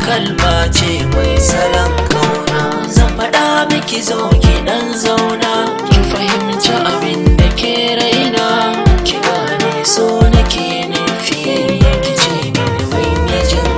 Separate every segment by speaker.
Speaker 1: kalma ce mai salon kauna. Zan faɗa miki zo ki ɗan zauna, ki fahimci abin da ke raina, ki gane so nake nufi, ki ce mini mai mijin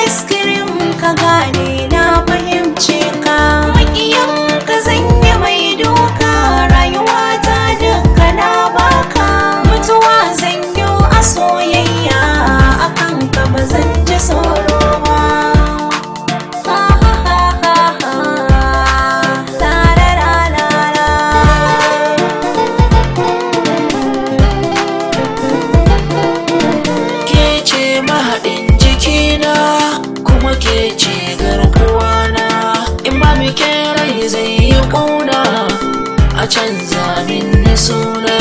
Speaker 1: ice cream ka gane na fahimce ka. Makiyan ka zanye mai doka, rayuwa ta duka na baka. Mutuwa zanyo a soyayya, akan ka ba zan ji tsoro ba. Ke ce mahaɗin jikina, kuma ke ce garkuwana. In ba mi ke rai zai yi ƙuna, a canza min suna.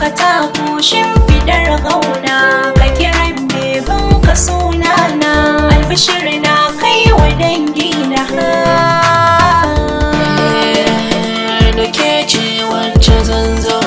Speaker 1: Ka taku shimfidar ƙauna, ka kiran bebin ka sunana. Albishir na kai wa dangina, da ke ce wacce zan zo